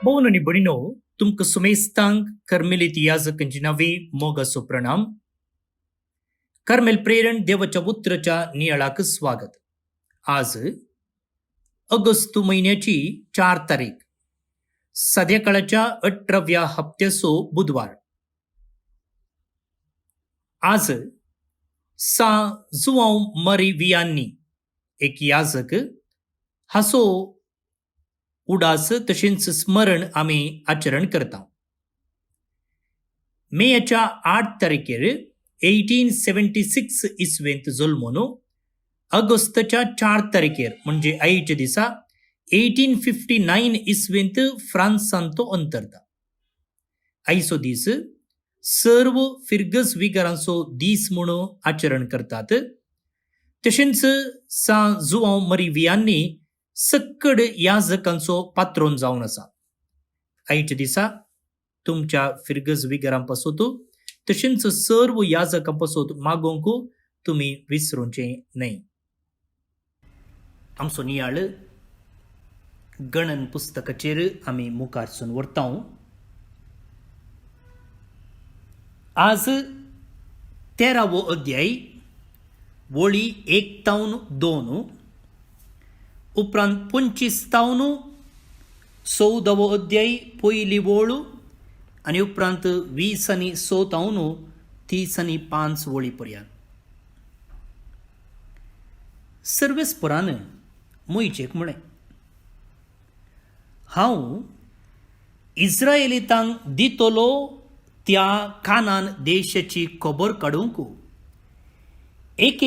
Buonani Bonino, तुमक सुमेस्तांग कर्मेलित याजकांची नावे मोगसो प्रणाम. Carmel प्रेरण देवाच्या पुत्राच्या नियाळाक स्वागत. आज ऑगस्ट महिन्याची 4 तारीख, संध्याकाळच्या 18व्या हप्त्याचो बुधवार. आज सा जुआंव मरी वियांनी एक याजक हासो उडास तशेंच स्मरण आमी आचरण करता. मेच्या 8 तारखेर 1876 इसवेंत जल्मून ऑगस्टच्या 4 तारखेर म्हणजे आयच्या दिसा 1859 इसवेंत फ्रांसांत तो अंतरता. आयचो दीस सर्व फिरगस विगारांचो दीस म्हणून आचरण करतात. तशेंच सा जुआंव मरी वियांनी सक्कड याजकांचो पात्रोन जावन आसा. आयच्या दिसा तुमच्या फिरगस विगारांपासून तशेंच सर्व याजकांपासून मागोवंक तुमी विसरूंचे न्हय. आमचो नियाळ गणन पुस्तकाचेर आमी मुखारसून व्हरता. आज 13वो अध्याय वळी 1-2, उपरांत 25-14वो अध्याय पयली वळ आनी उपरांत 20-6 30-5 वळी पर्यंत. सर्वेस्परान मोइचेक म्हळें, हांव इस्रायेलीतांक दितलो त्या कानान देशाची खबर काडूंक एक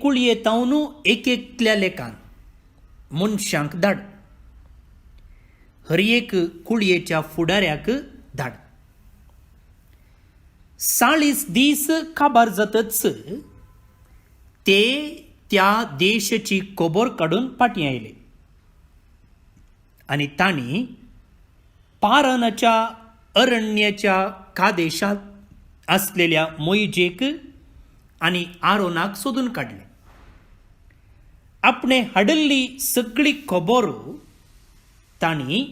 कुळयेतावन एकल्या लेखान मनशांक धाड. हर एक कुळयेच्या फुडाऱ्याक धाड. 40 दीस काबार जातच ते त्या देशाची खबर काडून फाटीं आयले आनी तांणी पारानाच्या अरण्याच्या कादेशांत आसलेल्या मोइजेक आनी आरोनाक सोदून काडले. आपणे हाडल्ली सगळी खबर तांणी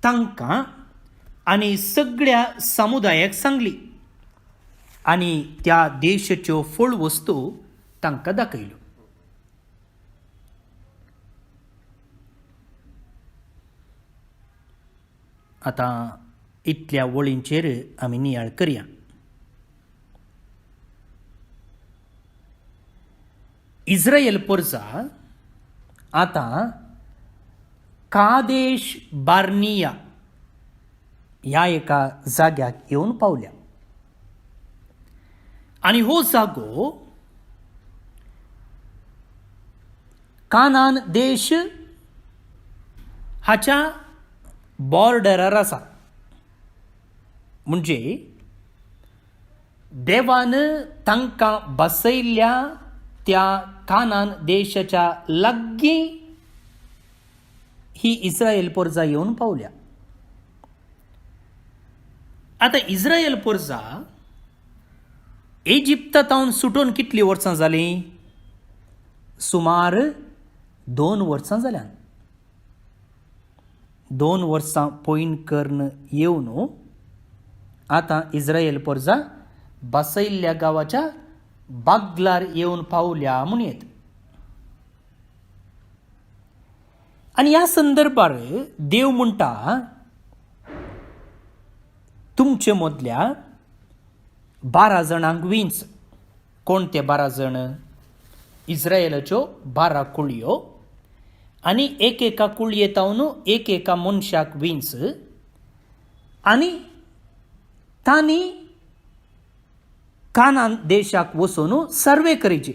तांकां आनी सगळ्या समुदायाक सांगली आनी त्या देशाच्यो फळ वस्तू तांकां दाखयल्यो. आतां इतल्या वळींचेर आमी नियाळ करया. इस्रायल परजा आतां कादेश बार्निया ह्या एका जाग्याक येवन पावल्या आनी हो जागो कानान देश हाच्या बॉर्डरार आसा. म्हणजे देवान तांकां बसयल्ल्या त्या कानान देशाच्या लागीं ही इस्रायल परजा येवन पावल्या. आतां इस्रायल परजा इजिप्तांत सुटून कितलीं वर्सां जालीं? सुमार 2 वर्सां जाल्यां. 2 वर्सां पयन कर्ण येवन आतां इस्रायल परजा बसयल्ल्या गांवाच्या बागलार येवन पावल्या म्हूण येता. आनी ह्या संदर्भार देव म्हणटा, तुमचे मदल्या 12 जाणांक विंच. कोण ते 12 जण? इस्रायेलाच्यो 12 कुळयो आनी एका कुळयेतावन एका मनशाक विंच आनी तांणी कानान देशाक वचून सर्वे करचे.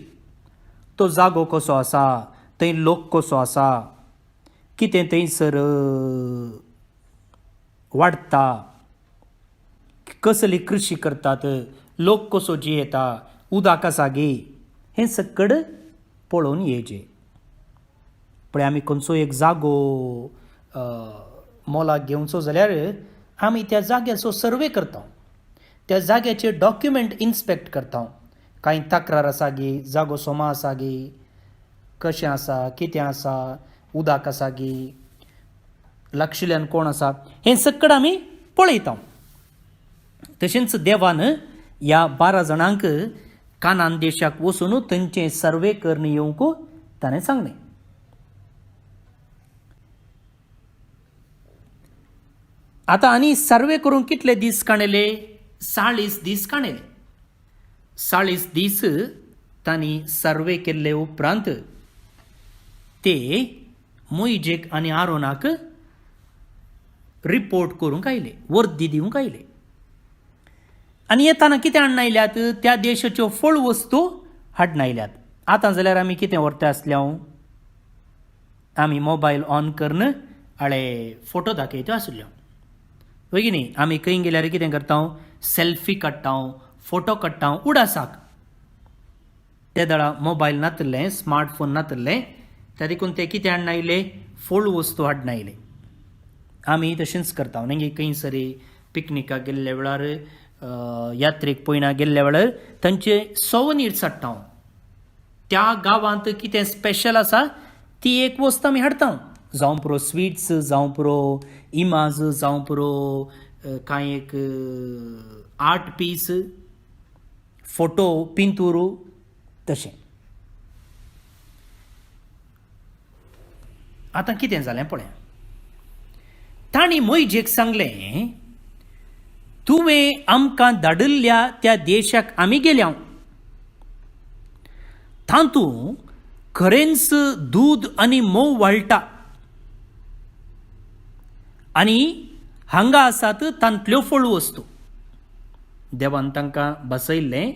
तो जागो कसो आसा, थंय लोक कसो आसा, कितें थंयसर वाडटा, कसली कृशी करतात, लोक कसो जियेता, उदक आसा गे, हें सकड पळोवन येवचें. पण आमी खंयचो एक जागो मोलाक घेवचो जाल्यार आमी त्या जाग्याचो सर्वे करता, त्या जाग्याचे डॉक्युमेंट इन्स्पेक्ट करता. कांय तक्रार आसा गे, जागो सोमा आसा गे, कशें आसा, कितें आसा, उदक आसा गे, लागशिल्ल्यान कोण आसा हें सक्कड आमी पळयता. तशेंच देवान ह्या 12 जाणांक कानान देशाक वचून थंयचे सर्वे करून येवंक ताणें सांगलें. आतां आनी सर्वे करूंक कितले दीस काणले? 40 दीस काणले. 40 दीस तांणी सर्वे केल्ले उपरांत ते मोइजेक आनी आरोनाक रिपोर्ट करूंक आयले, वर्दी दिवंक आयले. आनी येताना कितें हाडून आयल्यात? त्या देशाच्यो फळ वस्तू हाडून आयल्यात. आतां जाल्यार आमी कितें व्हरता आसल्या? आमी मोबायल ऑन करून फोटो दाखयता आसल्यो. वय न्ही? आमी खंय गेल्यार कितें करता? सेल्फी काडटा, फोटो काडटा उडासाक. ते दळा मोबायल नातले, स्मार्टफोन नातले, त्या देखून ते कितें हाडून आयले? फळ वस्तू हाडून आयले. आमी तशेंच करता न्ही. खंय सरी पिकनिकाक गेल्ल्या वेळार, यात्रेक पयना गेल्ल्या वेळार तांचे सोवनीर्स हाडटा. त्या गांवांत कितें स्पेशल आसा ती एक वस्त आमी हाडटा. जावं पुरो स्वीट्स, जावं पुरो इमाज, जावं पुरो कांय एक आर्ट पीस, फोटो, पिंतूर तशें. आतां कितें जालें पळय. तांणी मोइजेक सांगलें, तुवें आमकां धाडिल्ल्या त्या देशाक आमी गेल्या. तातूंत खरेंच दूद आनी मोव व्हाळटा. आनी हांगा आसात तांतल्यो फळ वस्तू. देवान तांकां बसयल्लें,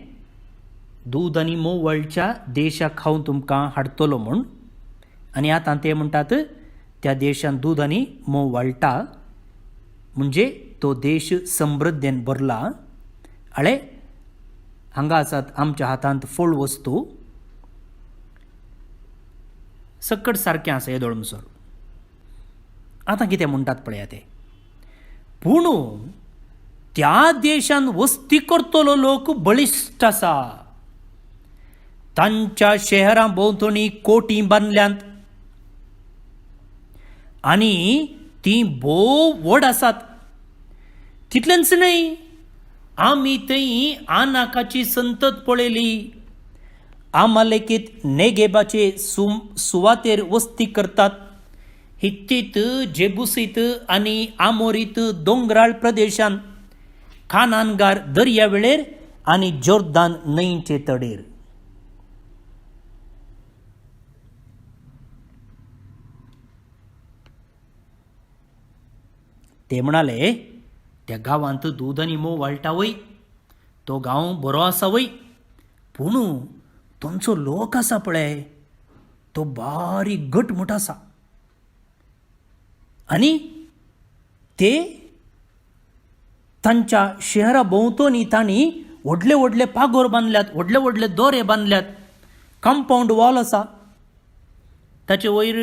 दूद आनी मोव व्हाळच्या देशाक हांव तुमकां हाडटलो म्हूण. आनी आतां ते म्हणटात त्या देशांत दूद आनी मोव व्हाळटा, म्हणजे तो देश समृद्धेन भरला. हांगा आसात आमच्या हातांत फळ वस्तू. सक्कड सारकें आसा येदोळमसर. आतां कितें म्हणटात पळया ते. पूण त्या देशांत वस्ती करतलो लोक बळिश्ट आसा. तांच्या शहरां भोंवतणी कोटी बांदल्यांत आनी ती भोव व्हड आसात. तितलेंच न्हय, आमी थंय आनाकाची संतत पळयली. आमालेकीत नेगेबाचे सुवातेर वस्ती करतात. हित्तीत, जेबुसीत आनी आमोरीत दोंगराळ प्रदेशांत, कानानगार दर्यावेळेर आनी जोर्दान न्हंयचे तडेर. ते म्हणाले, त्या गांवांत दूद आनी मोव व्हाळटा वय, तो गांव बरो आसा वय, पूण तांचो लोक आसा पळय तो बारीक घटमूट आसा. आनी ते तांच्या शहरा भोंवतणी तांणी व्हडले व्हडले पागोर बांदल्यात, व्हडले व्हडले दोरे बांदल्यात, कंपाऊंड वॉल आसा. ताचे वयर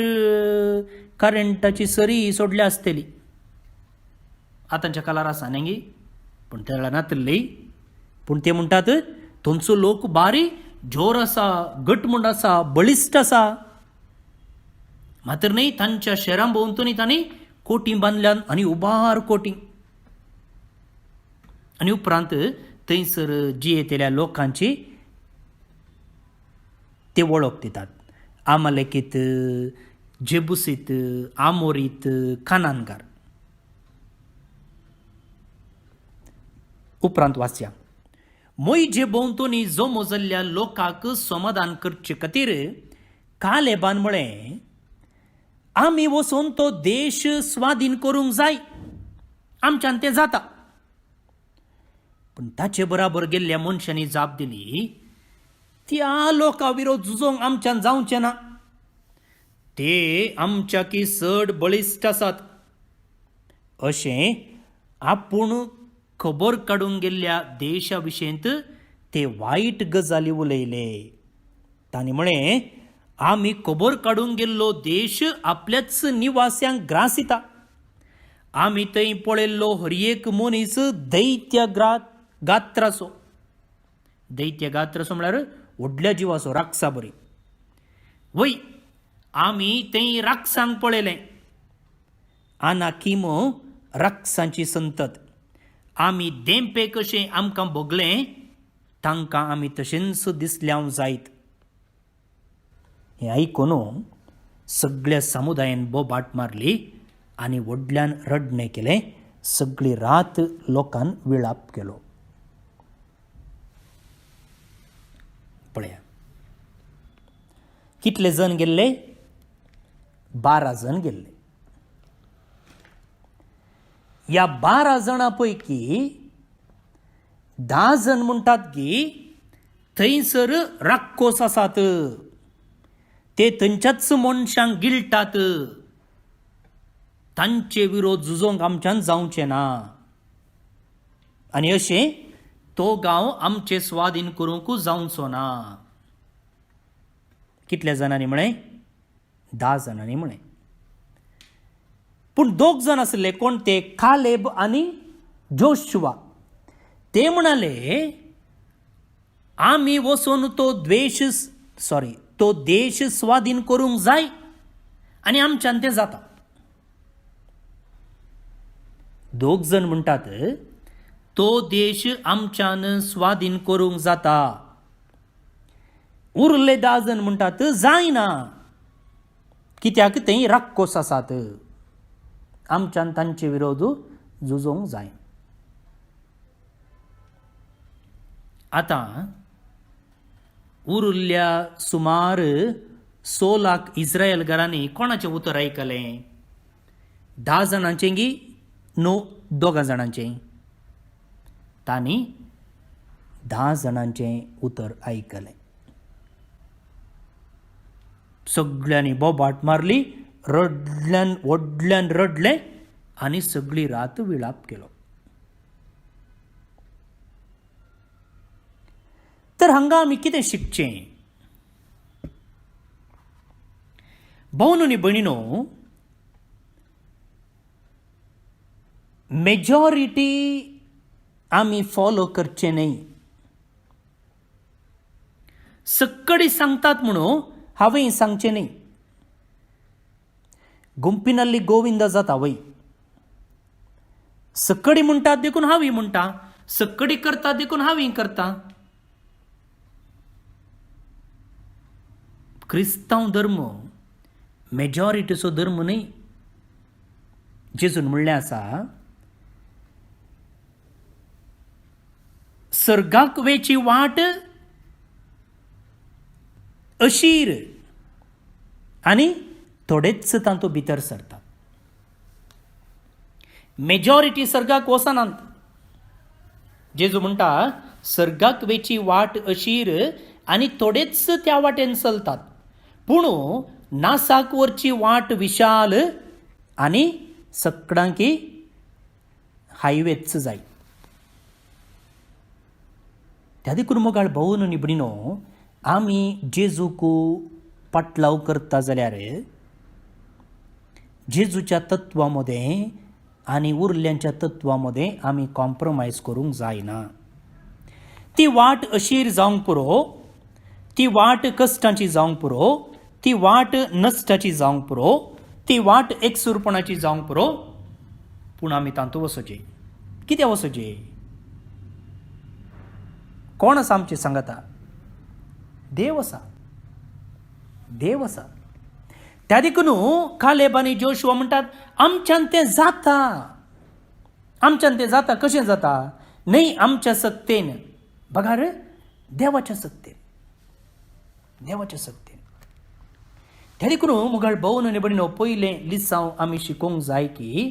करंटाची सरी सोडल्या आसतली. आतांच्या काळार आसा न्ही, पूण त्या वेळार नातली. पूण ते म्हणटात थंयचो लोक बारी जोर आसा, घटमूट आसा, बळिश्ट आसा. मात्र न्ही, तांच्या शहरां भोंवतणी तांणी कोटी बांदल्यात आनी उबार कोटी. आनी उपरांत थंयसर जियेतेल्या लोकांची ते वळख दितात. आमालेकीत, जेबुसीत, आमोरीत, कानानगार. उपरांत वाचया. मोइजे भोंवतणी जमो जाल्ल्या लोकांक समाधान करचे खातीर कालेबान म्हळें, आमी वचून तो देश स्वाधीन करूंक जाय. आमच्यान तें जाता. पूण ताचे बराबर गेल्ल्या मनशांनी जाप दिली, त्या लोकां विरोध झुजोवंक आमच्यान जावचें ना. ते आमच्याकी चड बळिश्ट आसात. अशें आपूण खबर काडूंक गेल्ल्या देशा विशयींत ते वायट गजाली उलयले. तांणी म्हळें, आमी खबर काडूंक गेल्लो देश आपल्याच निवास्यांक ग्रासिता. आमी थंय पळयल्लो हर एक मनीस दैत्य गात्राचो. दैत्य गात्राचो म्हळ्यार व्हडल्या जिवाचो, राक्षसा बरी. वय, आमी थंय राक्षसांक पळयलें. आनाकीम राक्षसांची संतत. आमी देंपे कशें आमकां भोगलें तांकां आमी तशेंच दिसल्याव जायत. हें आयकून सगळ्या समुदायान बोबाट मारली आनी व्हडल्यान रडणें केलें. सगळी रात लोकान विळाप केलो. पळया कितले जण गेल्ले? 12 जण गेल्ले. या 12 जाणां पैकी 10 जण म्हणटात की थंयसर राक्षस आसात, ते थंयच्याच मनशांक गिळटात, तांचे विरोध झुजोवंक आमच्यान जावचें ना आनी अशें तो गांव आमचे स्वाधीन करूंक जावचो ना. कितल्या जाणांनी म्हळें? 10 जाणांनी म्हळें. पूण 2 जण आसले. कोण ते? कालेब आनी जोशुआ. ते म्हणाले आमी वचून तो देश स्वाधीन करूंक जाय आनी आमच्यान तें जाता. 2 जण म्हणटात तो देश आमच्यान स्वाधीन करूंक जाता. उरले 10 जण म्हणटात जायना, कित्याक थंय राक्षस आसात, आमच्यान तांचे विरोध झुजोवंक जाय. आतां उरिल्ल्या सुमार 100 लाख इस्रायल घरांनी कोणाचें उतर आयकलें? 10 जाणांचें गी? नो, 2 जाणांचें. तांणी 10 जाणांचें उतर आयकलें. सगळ्यांनी बोबाट मारली, रडल्यान व्हडल्यान रडले आनी सगळी रात विळाप केलो. तर हांगा आमी कितें शिकचें? भावांनो आनी भयणीनो, मेजॉरिटी आमी फॉलो करचें न्हय. सक्कडी सांगतात म्हणून हांवें सांगचें न्हय. गुंपिनल्ली गोविंद जाता वय. सक्कडी म्हणटात देखून हांवूय म्हणटा, सक्कडी करता देखून हांवूय करता. क्रिस्तांव धर्म मेजॉरिटीचो धर्म न्हय. जेजून म्हणलें आसा, सर्गाक वेची वाट अशीर आनी थोडेच तांतूं भितर सरतात. मेजॉरिटी सर्गाक वचनात. जेजू म्हणटा सर्गाक वेची वाट अशीर आनी थोडेच त्या वाटेन चलतात, पूण नासाक वरची वाट विशाल आनी सगळ्यांकी हायवेच जाय. त्या देखून मोगाळ भावांनो आनी भयणीनो, आमी जेजूक पाटलाव करता जाल्यार जेजूच्या तत्वां मदें आनी उरल्यांच्या तत्वां मदें आमी कॉम्प्रोमायज करूंक जायना. ती वाट अशीर जावंक पुरो, ती वाट कश्टांची जावंक पुरो, ती वाट नश्टाची जावंक पुरो, ती वाट एकसुरपणाची जावंक पुरो, पूण आमी तांतूं वचचें. कित्याक वचचें? कोण आसा आमचे सांगाता? देव आसा. देव आसा. त्या देखून कालेब आनी जोशुआ म्हणटात आमच्यान तें जाता. आमच्यान तें जाता. कशें जाता? न्हय आमच्या सत्तेन, बघा रे, देवाच्या सत्तेन. देवाच्या सत्तेन. त्या देखून मुगाळ भावांनो आनी भयणीनो, पयलें लिसांव आमी शिकोवंक जाय की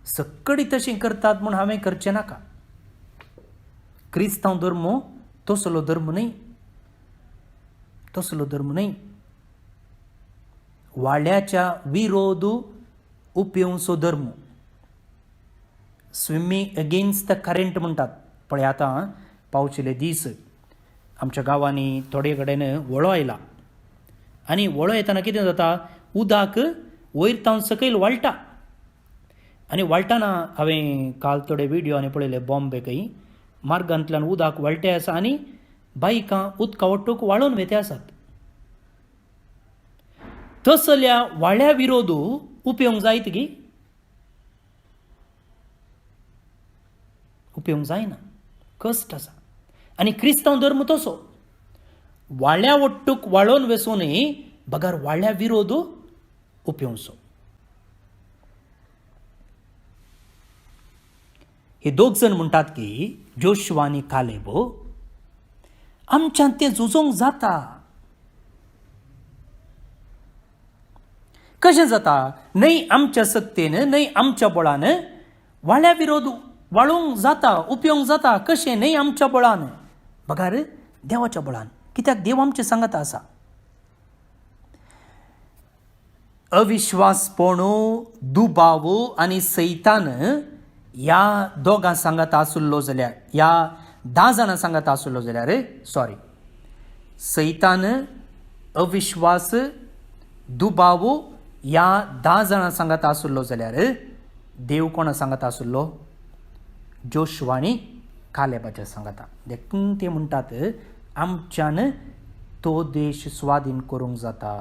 सक्कडी तशें करतात म्हूण हांवें करचें नाका. क्रिस्तांव धर्म तसलो धर्म न्हय. तसलो धर्म न्हय. वाड्याच्या विरोध उपयोगचो धर्म. स्विमींग अगेन्स्ट द करंट म्हणटात पळय. आतां पावशिल्ले दीस आमच्या गांवांनी थोडे कडेन व्हळो आयला आनी व्हळो येताना कितें जाता, उदक वयर तावन सकयल वाळटा आनी वाळटाना हांवें काल थोडे व्हिडियो आनी पळयले बॉम्बेकय. मार्गांतल्यान उदक वाळटे आसा आनी बायकां उदका वट्टूक वाळून वेते आसात. तसल्या वाळ्या विरोध उपयोग जायत गी उपयोग जायना कस्ट आसा आनी क्रिस्तांव धर्म तसो वाळ्या वट्टूक वाळोवन वेसूनय बगार वाळ्या विरोध उपयोगसो हे दोग जण म्हणटात की जोशुआ आनी कालेब आमच्यान तें झुजोंक जाता कशें जाता न्हय आमच्या सक्तेन न्हय आमच्या बळान वाळ्या विरोध वाळोवंक जाता उपयोग जाता कशें न्हय आमच्या बळान बगार देवाच्या बळान कित्याक देव आमचे सांगत आसा अविश्वासपणो दुबाव आनी सैतान ह्या दोगां सांगत आसलो जाल्यार ह्या 10 जाणां सांगत आसलो जाल्यार सैतान अविश्वास दुबाव ह्या 10 जाणां सांगत आसलो जाल्यार देव कोणा सांगत आसलो जोशुआ आनी कालेबाच्या सांगता देखून ते म्हणटात आमच्यान तो देश स्वाधीन करूंक जाता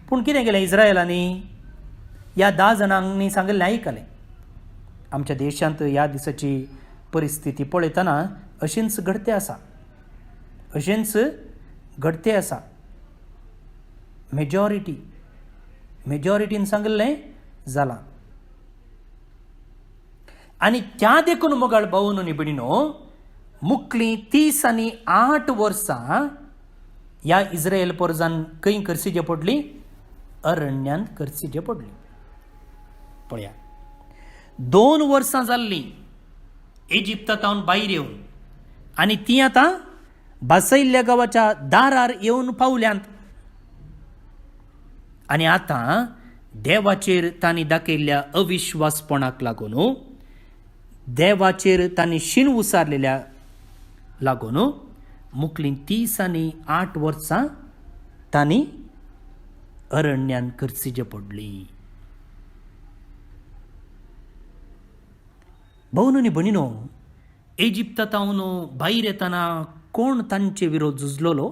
पूण कितें केलें इस्रायलांनी ह्या 10 जाणांनी सांगलें आयकलें आमच्या देशांत ह्या दिसाची परिस्थिती पळयतना अशेंच घडते आसा मेजॉरिटीन सांगलें जालां आनी त्या देखून मोगाळ भावन न्ही भयणीनो मुखलीं 30 आनी 8 वर्सां ह्या इस्रायल परजान खंय करची पडली अरण्यांत करची पडली पळया 2 वर्सां जाल्लीं इजिप्तांत भायर येवन आनी ती आतां बासयल्ल्या गांवाच्या दारार येवन पावल्यांत आनी आतां देवाचेर तांणी दाखयल्ल्या अविश्वासपणाक लागून देवाचेर तांणी शीन उसारलेल्या लागून मुखलीं 30 आनी 8 वर्सां तांणी अरण्यांत करची पडली भाऊन आनी भयणीनो इजिप्तांत भायर येतना कोण तांचे विरोध झुजलोलो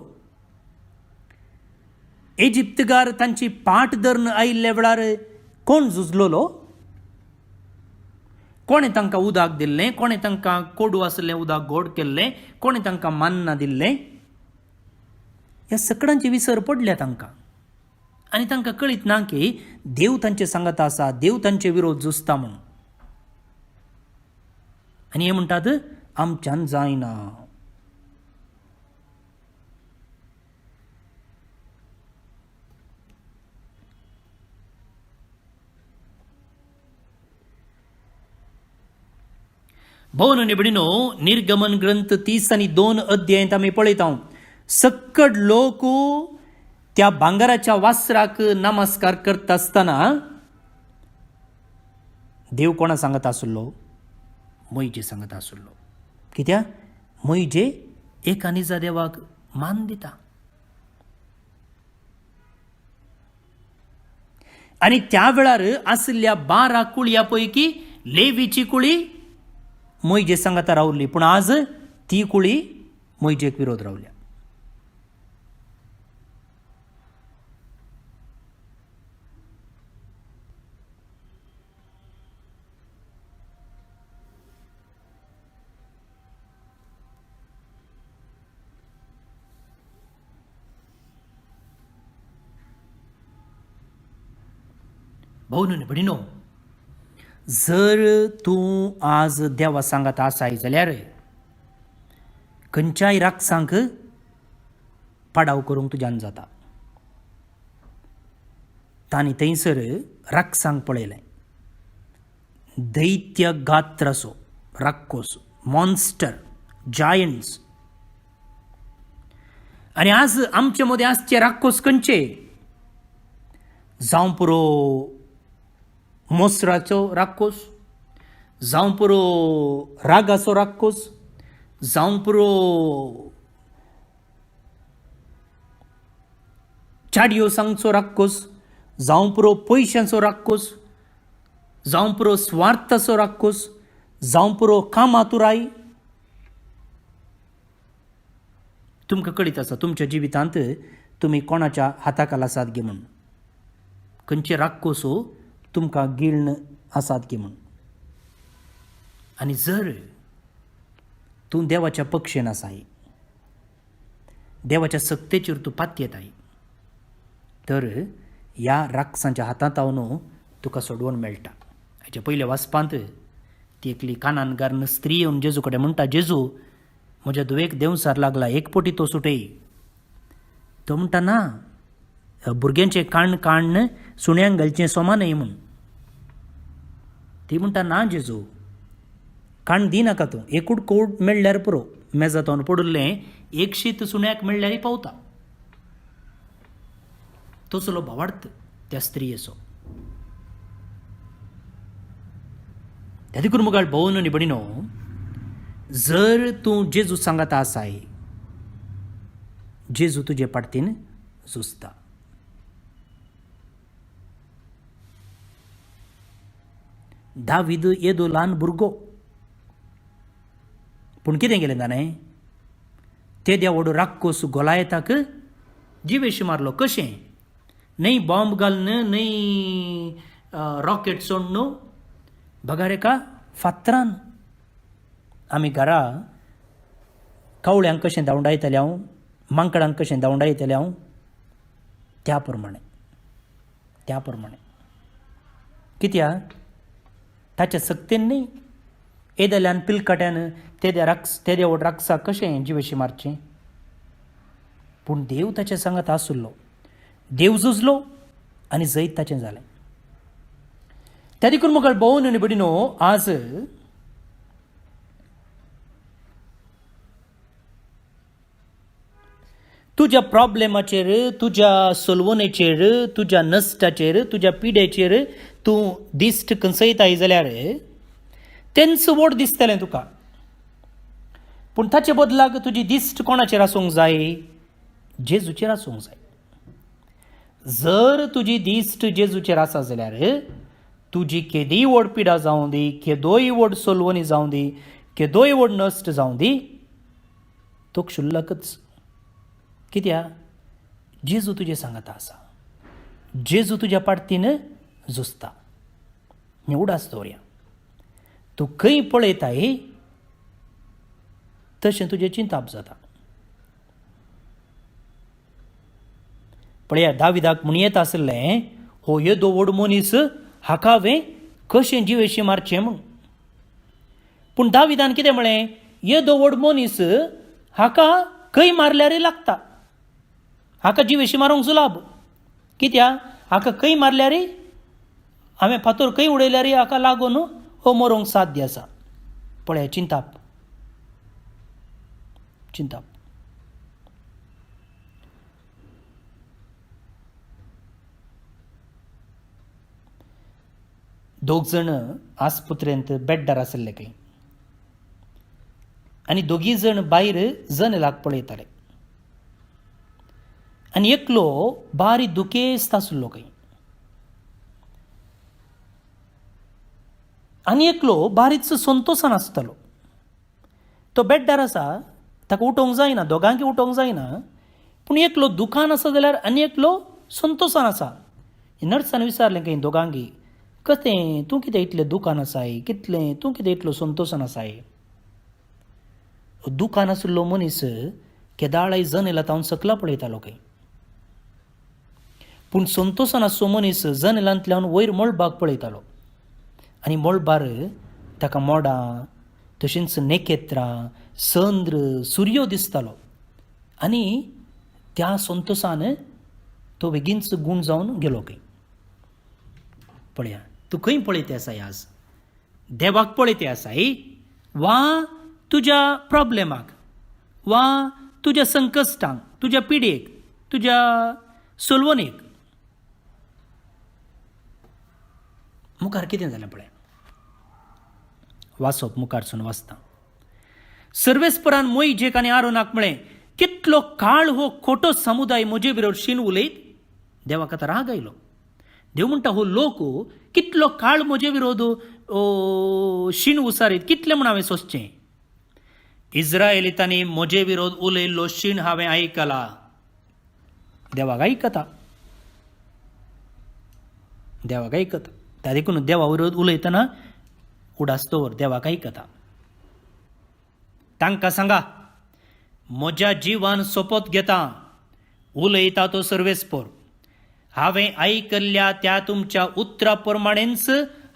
इजिप्तगार तांची पाट धरून आयिल्ल्या वेळार कोण झुजलोलो कोणें तांकां उदक दिल्लें कोणें तांकां कोडू आसलें उदक गोड केल्लें कोणें तांकां मान्ना दिल्लें ह्या सगळ्यांचे विसर पडल्या तांकां आनी तांकां कळीत ना की देव तांचे सांगत आसा देव तांचे विरोध झुजता म्हूण आनी हे म्हणटात आमच्यान जायना भावन आनी भयणीनो निर्गमन ग्रंथ 30 आनी 2 अध्यायांत आमी पळयता सक्कड लोक त्या भांगराच्या वासराक नमस्कार करता आसतना देव कोणा सांगत आसलो मोइजे सांगत आसलो कित्याक मोइजे एका निजा देवाक मान दिता आनी त्या वेळार आसल्या 12 कुळयां पैकी लेवीची कुळी मोइजे सांगता रावली पूण आज ती कुळी मोइजेक विरोध रावल्या भाऊन आनी भयणीनो जर तूं आज देवा सांगत आसाय जाल्यार खंयच्याय राक्षसांक पाडाव करूंक तुज्यान जाता तांणी थंयसर राक्षसांक पळयलें दैत्य गात्रासो राक्षस मॉन्स्टर जायंट्स आनी आज आमचे मदें आसचे राक्षस खंयचे जावं पुरो मोसराचो राक्षस जावं पुरो रागाचो राक्षस जावं पुरो चाडयो सांगचो राक्षस जावं पुरो पयशांचो राक्षस जावं पुरो स्वार्थाचो राक्षस जावं पुरो कामातुराय तुमकां कळीत आसा तुमच्या जिवितांत तुमी कोणाच्या हाताखाल आसात गे म्हूण खंयचे राक्कोसो तुमकां गिळण आसात की म्हूण. आनी जर तूं देवाच्या पक्षेन आसाय, देवाच्या सक्तेचेर तूं पात येताय, तर ह्या राक्षसांच्या हातांत हांव तुका सोडवून मेळटा. हाचे पयले वाचपांत ती एकली कानान गार्न स्त्री येवन जेजू कडेन म्हणटा, जेजू म्हज्या धुवेक देंवसार लागला, एक पोटी तो सुटय. तो म्हणटा ना, भुरग्यांचे काण काण सुण्यांक घालचें सोमा न्हय म्हूण. ती म्हणटा ना जेजू, काण दिनाका तूं, एकूच कोड मेळ्ळ्यार पुरो, मेजांतोन पडुल्लें एक शीत सुण्याक मेळ्ळ्यार पावता. तसलो भावार्थ त्या स्त्रियेचो. त्या देखून मुगाळ भोवन न्ही बडिनो, जर तूं जेजू सांगाता आसाय, जेजू तुजे पाडतीन झुजता. दावीद येदो ल्हान भुरगो, पूण कितें केलें ताणें? तेद्या व्हडलो राक्कोस गोलायताक जिवेशी मारलो. कशें? न्हय बॉम्ब घालन, न्हय रॉकेट सोडून, बगार एका फातरान. आमी घरा कावळ्यांक कशें धांवडायतले हांव, मांकडांक कशें धांवडायतले हांव, त्या प्रमाणे कित्याक ताच्या सक्तेन न्ही, येदेल्यान पिलकट्यान तेद्या व्हड राक्षसाक कशें जिवेशी मारचें. पूण देव ताचे सांगात आसुल्लो, देव झुजलो आनी जैत ताचें जालें. त्या देखून मुखार भोवन न्ही बडिनो, आज तुज्या प्रॉब्लेमाचेर, तुज्या सोलवणेचेर, तुज्या नश्टाचेर, तुज्या पिड्याचेर तूं दिश्ट कंसयताय जाल्यार तेंच व्हड दिसतलें तुका. पूण ताचे बदलाक तुजी दिश्ट कोणाचेर आसूंक जाय? जेजूचेर आसूंक जाय. जर तुजी दिश्ट जेजूचेर आसा जाल्यार तुजी केदीय व्हड पिडा जावं दी, केदोय व्हड सोलवणी जावं दी, केदोय व्हड नश्ट जावं दी, तो क्षुल्लकच. कित्याक? जेजू तुजे सांगाता आसा, जेजू तुज्या पाडतीन झुजता. उडास दवरया. तूं खंय पळयताय तशें तुजें चिंताप जाता. पळया, दाविदाक म्हूण येता आसलें, हो येदो व्हड मनीस हाका हांवें कशें जिवेशी मारचें म्हूण. पूण दाविदान कितें म्हळें? येदो व्हड मनीस हाका खंय मारल्यारय लागता, हाका जिवेशी मारूंक सुलाभ. कित्याक? हाका खंय मारल्यारय, हांवें फातर खंय उडयल्यारय हाका लागून हो मरोंक साध्य आसा. पळया, चिंताप. दोग जण आस्पत्रेंत बेड्डार आसले खंय, आनी दोगी जण भायर जनेलाक पळयताले. आनी एकलो बारीक दुखेस्त आसलो खंय, आनी एकलो बारीकसो संतोशान आसतालो. तो बेड्डार आसा, ताका उठोवंक जायना, दोगांकी उठोवंक जायना. पूण एकलो दुखान आसा जाल्यार आनी एकलो संतोशान आसा. नर्सान विचारलें खंय दोगांकी, कतें तूं कितें इतलें दुखान आसाय, कितलें तूं कितें इतलो संतोशान आसाय? दुखान आशिल्लो मनीस केदाळाय जनेलांत हांव सकला पळयतालो खंय, पूण संतोशान आसचो मनीस जनेलांतल्यान वयर मळबाक पळयतालो. आनी मळबार ताका मोडां, तशेंच नेकेत्रां, संद्र, सूर्यो दिसतालो. आनी त्या संतोशान तो बेगीनच गूण जावन गेलो खंय. पळया, तूं खंय पळयते आसाय आज? देवाक पळयते आसाय, वा तुज्या प्रॉब्लेमाक, वा तुज्या संकश्टांक, तुज्या पिडेक, तुज्या सोलवणेक? मुखार कितें जालें पळय. वाचप मुखारसून वाचता. सर्वेस्परान मोइजेक आनी आरोनाक म्हळें, कितलो काळ हो खोटो समुदाय म्हजे विरोध शीण उलयत? देवाक आतां राग आयलो. देव म्हणटा, हो लोक कितलो काळ म्हजे विरोध शीण उसारीत, कितलें म्हूण हांवें सोंसचें? इस्रायेलीतांनी म्हजे विरोध उलयल्लो शीण हांवें आयकला. देवाक आयकता. देवाक ऐकता. त्या देखून देवा विरोध उलयतना उडास्तोवर देवाक ऐकता. तांकां सांगा, म्हज्या जिवान सोपोत घेता, उलयता तो सर्वेस्पर. हांवें आयकल्ल्या त्या तुमच्या उतरा प्रमाणेच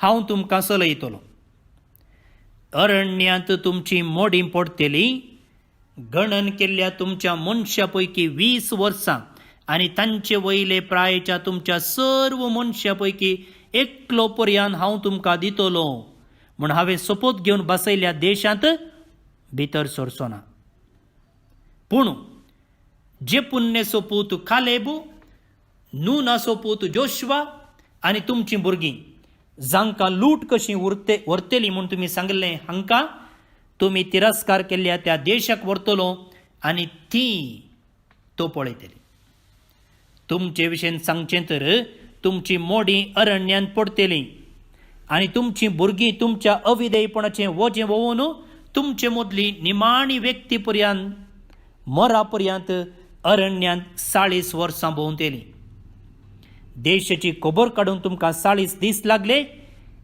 हांव तुमकां चलयतलो. अरण्यांत तुमची मोडीं पडटली. गणन केल्ल्या तुमच्या मनशा पैकी 20 वर्सां आनी तांचे वयले प्रायेच्या तुमच्या सर्व मनशा पैकी एकलो पर्यान हांव तुमकां दितलो. म्हूण हांवें सोपोत घेवन बसयल्या देशांत भितर सरचो ना. पूण जे पुण्य सोपूत कालेब, नूना सोपूत जोशुआ आनी तुमचीं भुरगीं, जांकां लूट कशी व्हरतली म्हूण तुमी सांगलें, हांकां तुमी तिरस्कार केल्ल्या त्या देशाक व्हरतलो आनी ती तो पळयतली. तुमचे विशयेन सांगचें तर तुमची मोडीं अरण्यांत पडटलीं आनी तुमचीं भुरगीं तुमच्या अविधेयपणाचें वजें वोवून तुमचे मदली निमाणी व्यक्ती पर्यंत मरा पर्यंत अरण्यांत 40 वर्सां भोंवतलीं. देशाची खबर काडून तुमकां 40 दीस लागले.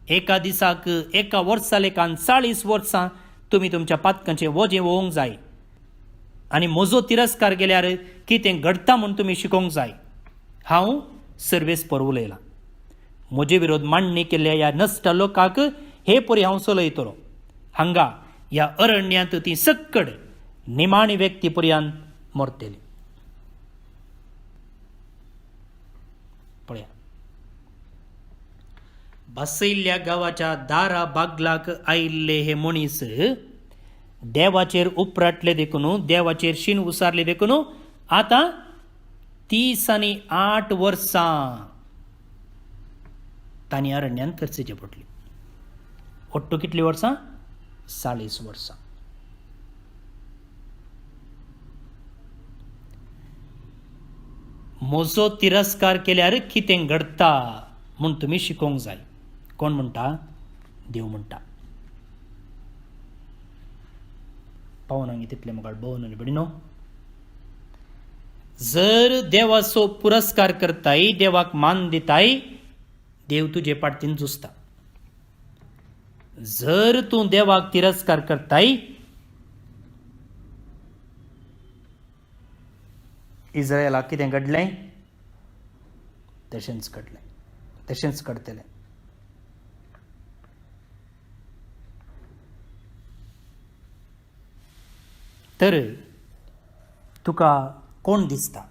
एका दिसाक एका वर्सा लेखान 40 वर्सां तुमी तुमच्या पातकांचें वजें वोवंक जाय. आनी म्हजो तिरस्कार केल्यार कितें घडटा म्हूण तुमी शिकोवंक जाय. हांव सर्वेस्पर उलयलां. म्हजे विरोध मांडणी केल्ल्या ह्या नश्ट लोकांक हे परी हांव चलयतलो. हांगा ह्या अरण्यांत ती सक्कड निमाणी व्यक्ती पर्यंत मरतली. पळया, बसयल्ल्या गांवाच्या दारा बागलाक आयिल्ले हे मनीस देवाचेर उपराटले देखून, देवाचेर शीन उसारले देखून आतां 38 वर्सां तांणी अरण्यांत करचेची पडली. ओट्टू कितली वर्सां? 40 वर्सां. म्हजो तिरस्कार केल्यार कितें घडटा म्हूण तुमी शिकोवंक जाय. कोण म्हणटा? देव म्हणटा. पावनांगी तितले मुखार भोवन आनी बडिनो, जर देवाचो पुरस्कार करताय, देवाक मान दिताय, देव तुजे पाटतीन झुजता. जर तूं देवाक तिरस्कार करताय, इस्रायलाक कितें घडलें तशेंच घडलें, तशेंच घडतलें. तर तुका कोण दिसता?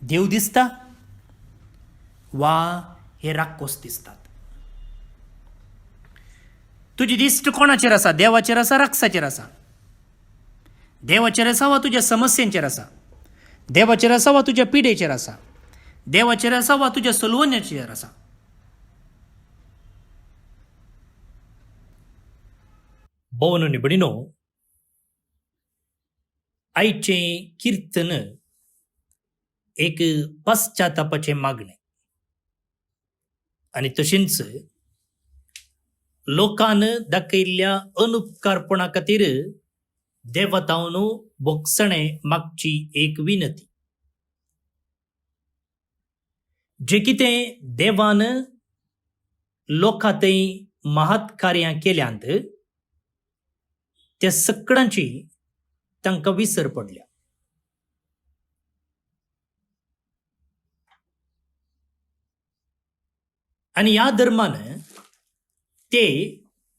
देव दिसता वा हे राक्षस दिसतात? तुजी दिश्ट कोणाचेर आसा? देवाचेर आसा, राक्षसाचेर आसा? देवाचेर आसा वा तुज्या समस्यांचेर आसा? देवाचेर आसा वा तुज्या पिडेचेर आसा? देवाचेर आसा वा तुज्या सलवण्याचेर आसा? भोवन आनी बडिनो, आयचें किर्तन एक पश्चातापाचें मागणें आनी तशेंच लोकान दाखयल्ल्या अनुपकारपणा खातीर देवतावन बोगसणें मागची एक विनती. जे कितें देवान लोकां थंय महत् कार्यां केल्यांत त्या सगळ्यांची तांकां विसर पडल्या. आनी ह्या धर्मान ते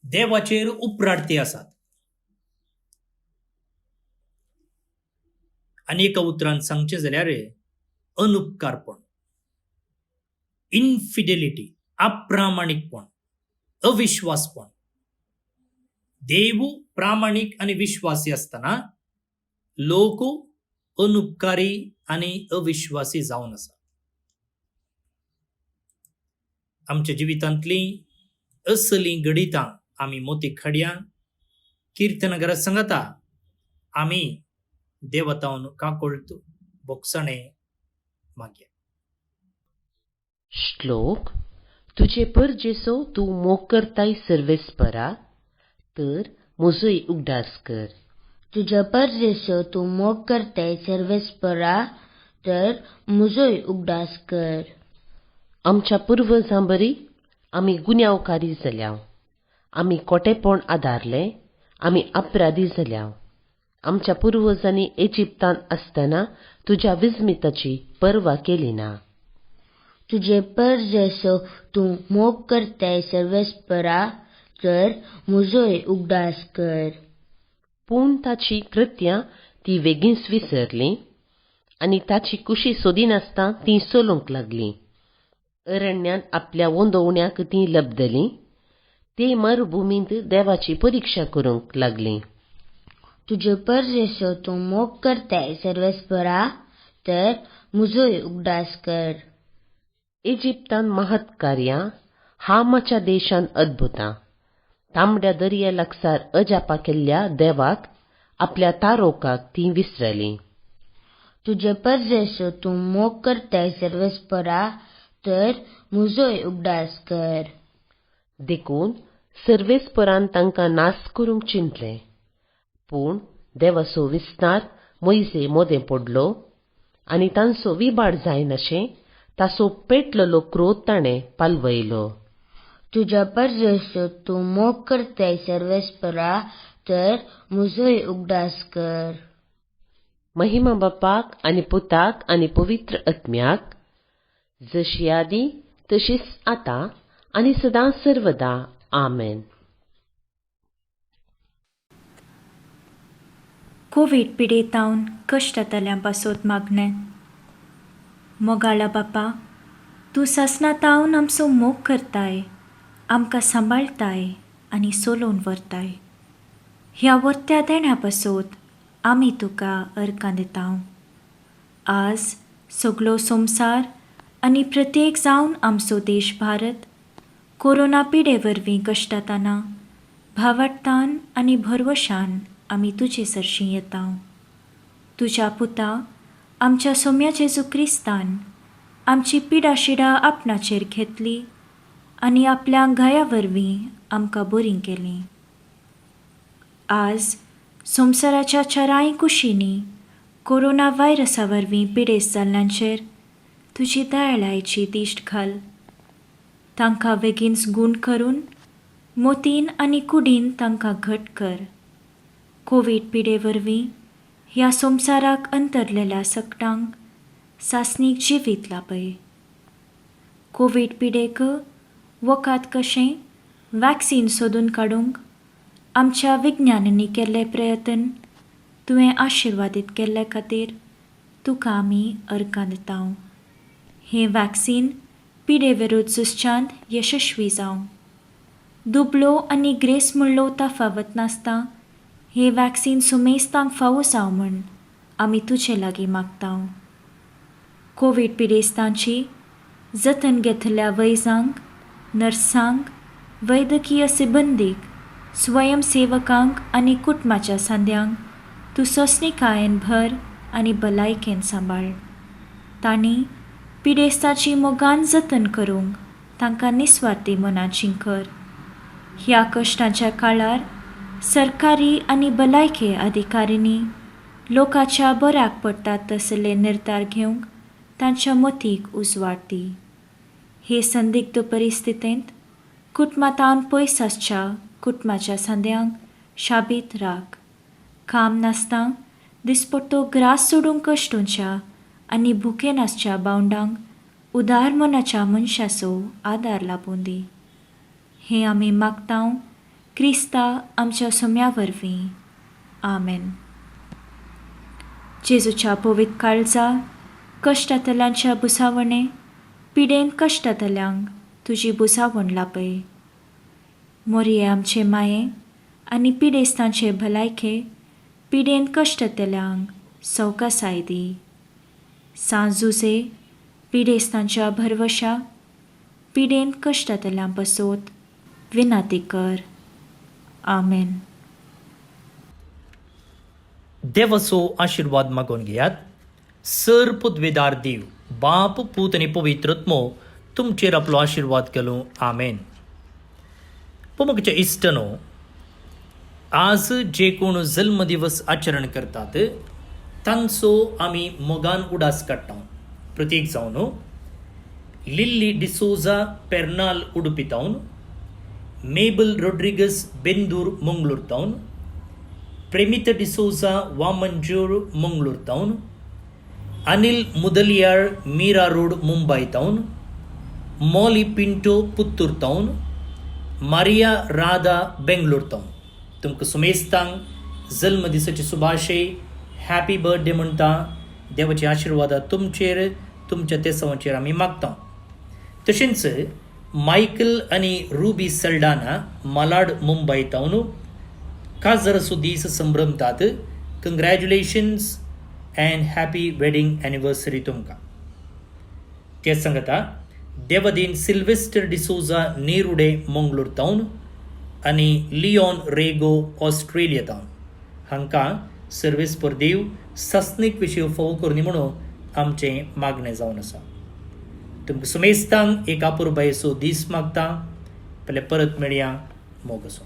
देवाचेर उपराडते आसात. आनी एका उतरान सांगचें जाल्यार अनुपकारपण, इन्फिडेलिटी, अप्रामाणिकपण, अविश्वासपण. देव प्रामाणिक आनी विश्वासी आसतना लोक अनुपकारी आनी अविश्वासी जावन आसा. आमच्या जिवितांतली असली घडितां आमी मोती खडयान कीर्तनगरात सांगता. आमी देवतावन काकोळत बोगसणें मागया. श्लोक. तुझे पर जेसो तू मोग करताय सर्वेस्परा, तर म्हजोय उगडास कर. तुझ्या पर जेसो तू मोग करताय सर्वेस्परा, तर म्हजोय उगडास कर. आमच्या पुर्वजां बरी आमी गुन्यांवकारी जाल्याव, आमी खोटेपण आदारले, आमी अपराधी जाल्याव. आमच्या पुर्वजांनी इजिप्तांत आसतना तुज्या विस्मिताची पर्वा केली ना. तुजे पर जेसो तूं मोग करताय सर्वेस्परा, तर म्हजोय उगडास कर. पूण ताची कृत्यां ती बेगीनच विसरली आनी ताची कुशी सोदिनासतना ती चलूंक लागली. अरण्यांत आपल्या वोंदोवण्याक ती लबदली. ते मरुभुमींत देवाची परिक्षा करूंक लागली. तुजे पर जेसो तूं मोग करताय सर्वेस्परा, तर म्हजोय उगडास कर. इजिप्तांत महत्कार्यां, हामाच्या देशांत अद्भुतां. तांबड्या दर्या लागसार अजापा केल्ल्या देवाक, आपल्या तारोकाक ती विसरली. तुजे पर जेसो तूं मोग करताय सर्वेस्परा, तर म्हजोय उगडास कर. देखून सर्वेस्परान तांकां नास करूंक चिंतलें. पूण देवाचो विस्तार मोइजे मोदें पडलो आनी तांचो विबाड जायनाशें ताचो पेटलेलो क्रोध ताणें पालवयलो. तुज्या पर जेसो तूं मोग करताय सर्वेस्परा, तर म्हजोय उगडास कर. महिमा बापाक आनी पुताक आनी पवित्र आत्म्याक, जशी आदी तशीच आतां आनी सदां सर्वदा. आमेन. कोविड पिडेतावन कश्टांतल्यांपासून मागणें. मोगाळा बापा, तूं ससनातावन आमचो मोग करताय, आमकां सांबाळताय आनी सोलोवन व्हरताय. ह्या वर्त्या देण्या पासून आमी तुका अर्कां दितांव. आज सगळो संवसार आनी प्रत्येक जावन आमचो देश भारत कोरोना पिडे वरवीं कश्टाताना भावार्थान आनी भरवशान आमी तुजे सरशीं येतांव. तुज्या पुता आमच्या सोम्या जेजू क्रिस्तान आमची पिडाशिडा आपणाचेर घेतली आनी आपल्या घाया वरवीं आमकां बरीं केलीं. आज संवसाराच्या चाराय कुशींनी कोरोना व्हायरसा वरवीं पिडेस्त जाल्ल्यांचेर तुजी दयाळायेची दिश्ट घाल. तांकां बेगीनच गूण करून मोतीन आनी कुडीन तांकां घट कर. कोविड पिडे वरवीं ह्या संवसाराक अंतरलेल्या सकटांक सासणीक जिवीत लापय. कोविड पिडेक वखाद कशें वॅक्सीन सोदून काडूंक आमच्या विज्ञानांनी केल्ले प्रयत्न तुवें आशिर्वादीत केल्ले खातीर तुका आमी अर्कां दितांव. हें वॅक्सीन पिडे विरुद्ध झुजच्यांत यशस्वी जावं. दुबलो आनी ग्रेस म्हणलो तफावत नासता हें वॅक्सीन सुमेस्तांक फावो जावं म्हूण आमी तुजे लागीं मागतांव. कोविड पिडेस्तांची जतन घेतल्या वैजांक, नर्सांक, वैद्यकीय सिबंदीक, स्वयंसेवकांक आनी कुटुंबाच्या सांद्यांक तूं सोंसणिकायेन भर आनी भलायकेन सांबाळ. तांणी पिडेस्ताची मोगान जतन करूंक तांकां निस्वार्थी मनाचीं कर. ह्या कश्टांच्या काळार सरकारी आनी भलायके अधिकाऱ्यांनी लोकांच्या बऱ्याक पडटात तसले निर्धार घेवंक तांच्या मतीक उजवाड दी. हे संदिग्ध परिस्थितींत कुटुंबांतावन पयस आसच्या कुटुंबाच्या सांद्यांक शाबीत राख. काम नासता दिसपट्टो ग्रास सोडूंक कश्टूंच्या आनी भुके नासच्या बावंडांक उदार मनाच्या मनशाचो आदार लाबून दी. हें आमी मागतांव क्रिस्ता आमच्या सोम्या वरवीं. आमेन. जेजूच्या पवित्र काळजा कश्टांतल्यांच्या बुसावणे पिडेन कश्टांतल्यांक तुजी बुसावण लापय. मोरये आमचे माये आनी पिडेस्तांचे भलायके पिडेन कश्टांतल्यांक सवकासाय दी. सांजुजे पिडेस्तांच्या भरवशा पिडेन कश्टांतल्यां पासून विनाती कर. आमेन. देवाचो आशिर्वाद मागून घेयात. सर पदवेदार देव बाप पूत आनी पवित्रत्मो तुमचेर आपलो आशिर्वाद केलो. आमेन. म्हज्या इश्टनो, आज जे कोण जल्मदिवस आचरण करतात तांचो आमी मोगान उडास काडटा. प्रत्येक जावन Lilly D'Souza Pernal Udupi town, Mabel Rodrigues Bendur Mangalore town, Premitha D'Souza Vamanjoor Mangalore town, Anil Mudaliar Mira road Mumbai town, Molly Pinto Puttur town, Maria Radha Bangalore town. तुमकां सुमेस्तांक जल्म दिसाची सुभाशय, हॅपी बर्थडे म्हणटा. देवाची आशिर्वादा तुमचेर, तुमच्या तेसावांचेर आमी मागता. तशेंच मायकल आनी रुबी सल्डाना मालाड मुंबय टाउन काजरसो दीस संभ्रमतात. Congratulations and happy wedding anniversary तुमकां. ते सांगता देवदीन सिल्वेस्टर डिसोजा नेरुडे मंगळूर टाउन आनी लिओन रेगो ऑस्ट्रेलिया टाउन हांकां सर्वेस पर देव सस्नीक विशय फोव करनी म्हणून आमचें मागणें जावन आसा. तुमकां सुमेस्तांक एक अपुरबायेचो दीस मागता. परत मेळया मोग असो.